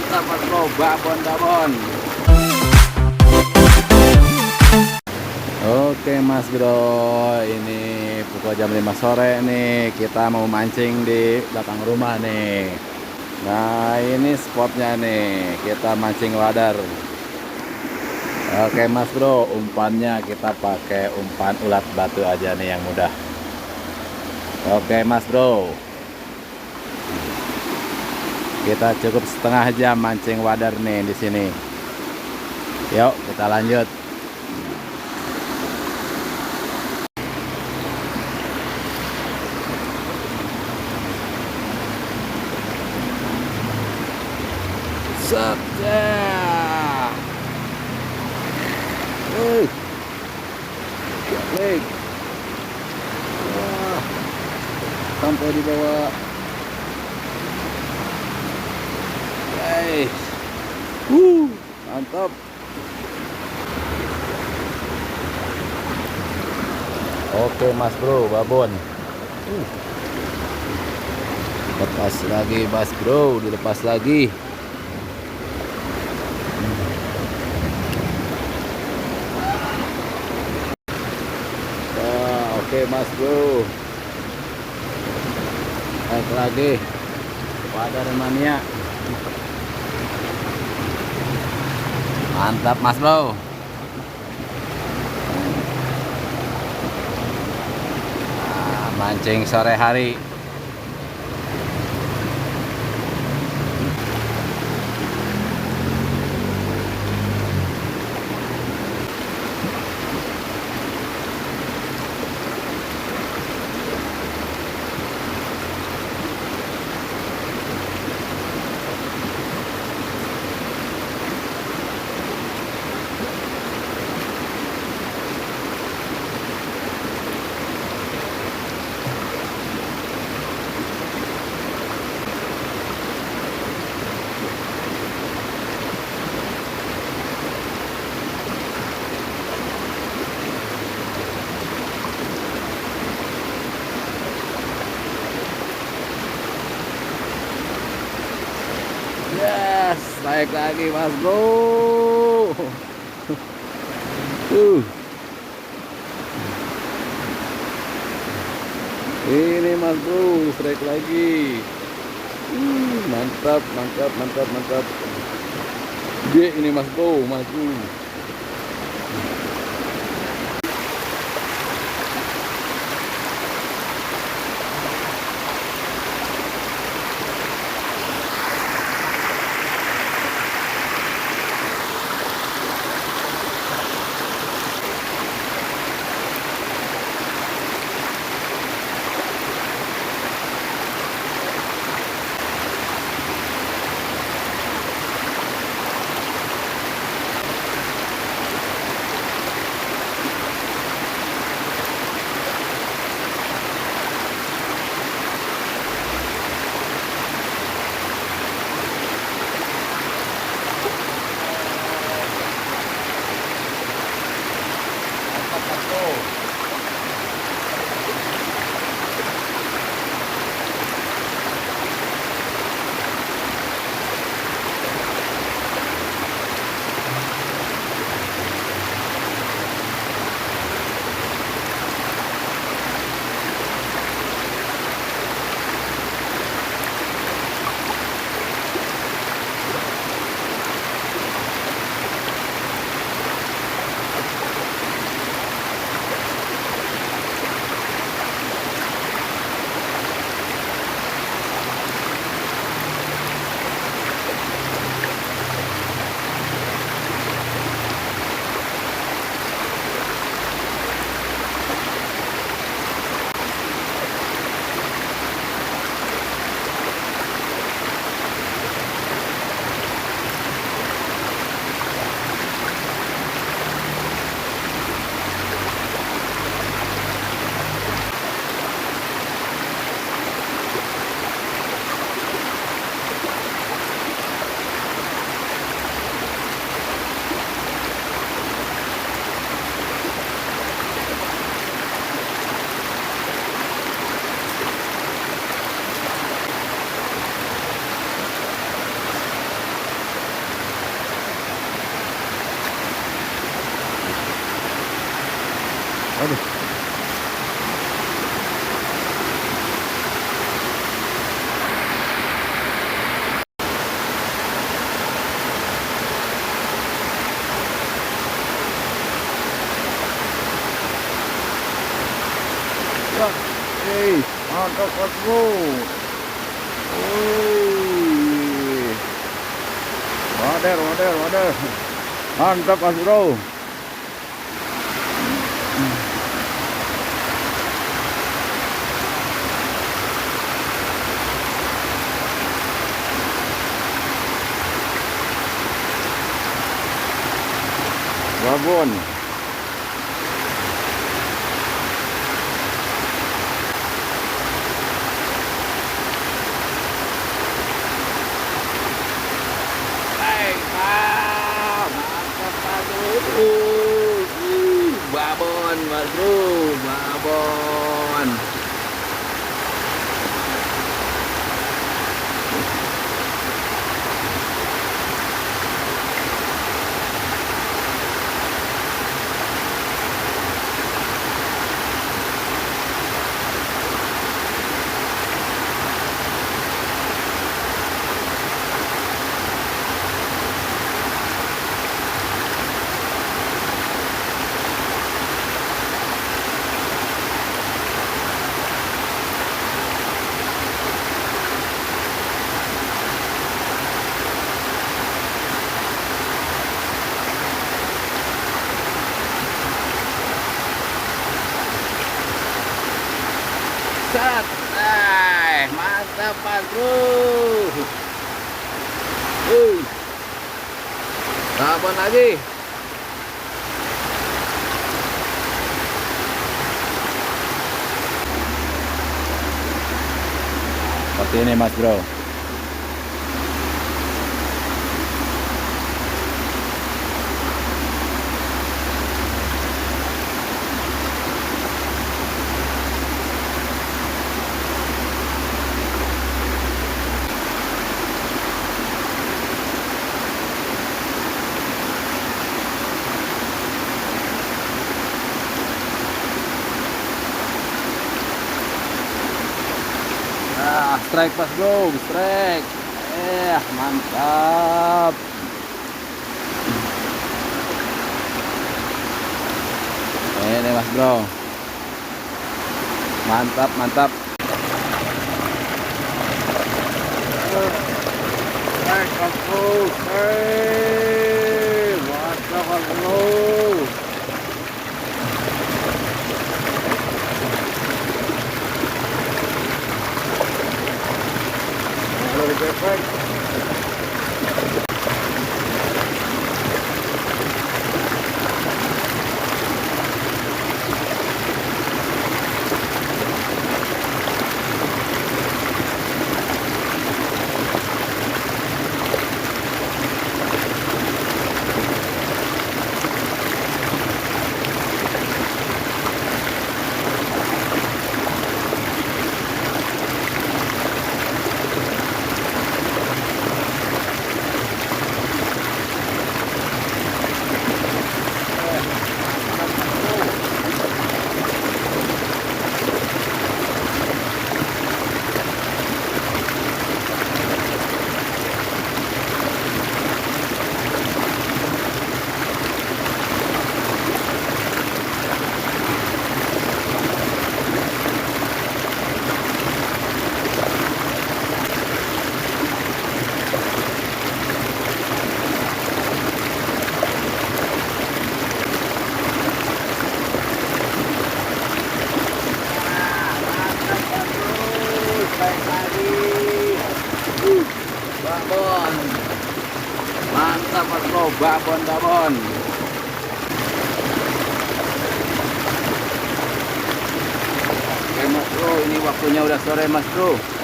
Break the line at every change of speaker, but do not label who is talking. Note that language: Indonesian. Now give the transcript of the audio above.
Mantap mas bro, babon. Oke mas bro, ini pukul jam 5 sore nih, kita mau mancing di belakang rumah nih. Nah ini spotnya nih, kita mancing wadar. Oke mas bro, umpannya kita pakai umpan ulat batu aja nih yang mudah. Oke mas bro, kita cukup setengah jam mancing wadar nih di sini. Yuk kita lanjut. Set ya. Baik. Wah, sampai di bawah. Guys. Mantap. Oke mas bro, babon. Lepas lagi mas bro, dilepas lagi. Oke mas bro, naik lagi wadar mania. Mantap mas bro. Mancing sore hari. Yes, naik lagi mas bro. Ini mas bro, strike lagi. Mantap. Dia ini mas bro, maju. Waduh. Wah, mantap Mas Bro. Wih. Wader. Mantap Mas Bro. Babon. Babon Mas Bro, babon. Set, mantap Mas Bro. Babon lagi. Seperti ini Mas Bro. Strike Mas Bro, strike. Mantap. Ini Mas Bro. Mantap. Strike Mas Bro, mantap Mas Bro. Perfect. Babon. Mantap Mas Bro, babon. Oke Mas Bro, ini waktunya udah sore Mas Bro.